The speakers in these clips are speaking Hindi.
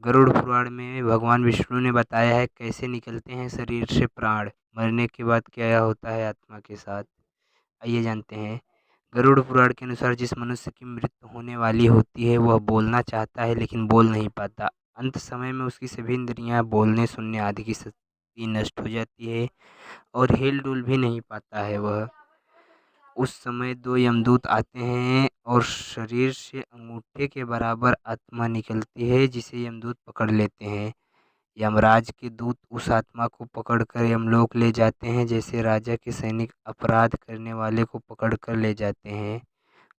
गरुड़ पुराण में भगवान विष्णु ने बताया है कैसे निकलते हैं शरीर से प्राण, मरने के बाद क्या होता है आत्मा के साथ। आइए जानते हैं। गरुड़ पुराण के अनुसार जिस मनुष्य की मृत्यु होने वाली होती है वह बोलना चाहता है लेकिन बोल नहीं पाता। अंत समय में उसकी सभी इंद्रियां, बोलने सुनने आदि की शक्ति नष्ट हो जाती है और हिल डुल भी नहीं पाता है वह। उस समय दो यमदूत आते हैं और शरीर से अंगूठे के बराबर आत्मा निकलती है जिसे यमदूत पकड़ लेते हैं। यमराज के दूत उस आत्मा को पकड़कर यमलोक ले जाते हैं, जैसे राजा के सैनिक अपराध करने वाले को पकड़कर ले जाते हैं।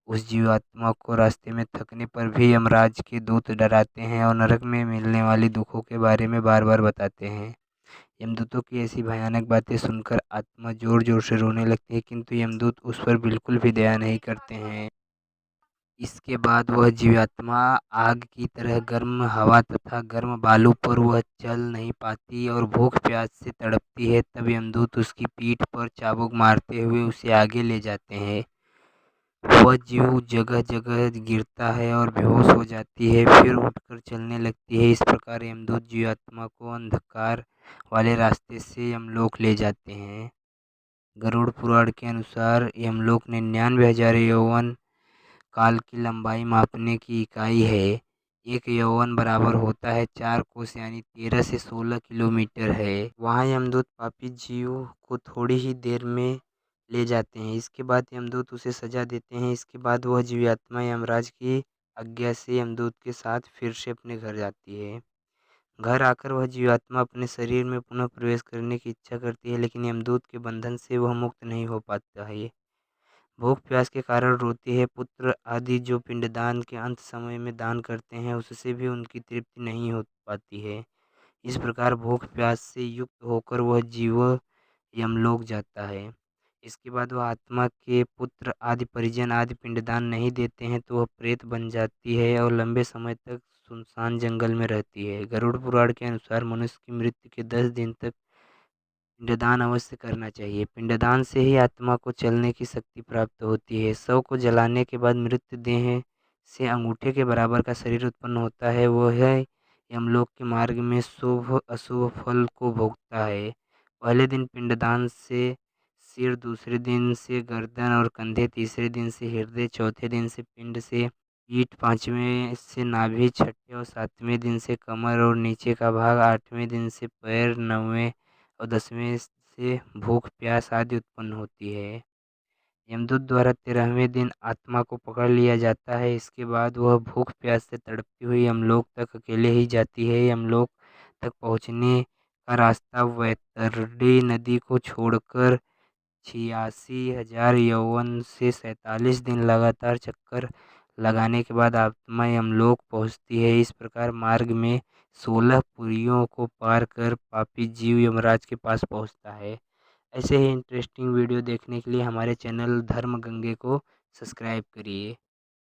उस जीवात्मा को रास्ते में थकने पर भी यमराज के दूत डराते हैं और नरक में मिलने वाली दुखों के बारे में बार बार बताते हैं। यमदूतों की ऐसी भयानक बातें सुनकर आत्मा जोर जोर से रोने लगती है, किंतु यमदूत उस पर बिल्कुल भी दया नहीं करते हैं। इसके बाद वह जीवात्मा आग की तरह गर्म हवा तथा गर्म बालू पर वह चल नहीं पाती और भूख प्यास से तड़पती है। तब यमदूत उसकी पीठ पर चाबुक मारते हुए उसे आगे ले जाते हैं। वह जीव जगह जगह गिरता है और बेहोश हो जाती है, फिर उठकर चलने लगती है। इस प्रकार यमदूत जीवात्मा को अंधकार वाले रास्ते से यमलोक ले जाते हैं। गरुड़ पुराण के अनुसार यमलोक 99,000 यौवन काल की लंबाई मापने की इकाई है। एक यौवन बराबर होता है 4 कोस यानी 13 से 16 किलोमीटर है। वहाँ यमदूत पापी जीव को थोड़ी ही देर में ले जाते हैं। इसके बाद यमदूत उसे सजा देते हैं। इसके बाद वह जीवात्मा यमराज की आज्ञा से यमदूत के साथ फिर से अपने घर जाती है। घर आकर वह जीवात्मा अपने शरीर में पुनः प्रवेश करने की इच्छा करती है, लेकिन यमदूत के बंधन से वह मुक्त नहीं हो पाता है। भूख प्यास के कारण रोती है। पुत्र आदि जो पिंडदान के अंत समय में दान करते हैं उससे भी उनकी तृप्ति नहीं हो पाती है। इस प्रकार भूख प्यास से युक्त होकर वह जीव यमलोक जाता है। इसके बाद वह आत्मा के पुत्र आदि परिजन आदि पिंडदान नहीं देते हैं तो वह प्रेत बन जाती है और लंबे समय तक सुनसान जंगल में रहती है। गरुड़ पुराण के अनुसार मनुष्य की मृत्यु के 10 दिन तक पिंडदान अवश्य करना चाहिए। पिंडदान से ही आत्मा को चलने की शक्ति प्राप्त होती है। शव को जलाने के बाद मृत देह से अंगूठे के बराबर का शरीर उत्पन्न होता है। वह यमलोक के मार्ग में शुभ अशुभ फल को भोगता है। पहले दिन पिंडदान से सिर, दूसरे दिन से गर्दन और कंधे, तीसरे दिन से हृदय, चौथे दिन से पिंड से पीठ, पाँचवें से नाभि, छठे और सातवें दिन से कमर और नीचे का भाग, आठवें दिन से पैर, नौवें और 10वें से भूख प्यास आदि उत्पन्न होती है। यमदूत द्वारा 13वें दिन आत्मा को पकड़ लिया जाता है। इसके बाद वह भूख प्यास से तड़पती हुई यमलोक तक अकेले ही जाती है। यमलोक तक पहुंचने का रास्ता वैतरणी नदी को छोड़कर 86,000 यौवन से 47 दिन लगातार चक्कर लगाने के बाद आत्मा यमलोक पहुंचती है। इस प्रकार मार्ग में 16 पुरियों को पार कर पापी जीव यमराज के पास पहुंचता है। ऐसे ही इंटरेस्टिंग वीडियो देखने के लिए हमारे चैनल धर्म गंगे को सब्सक्राइब करिए।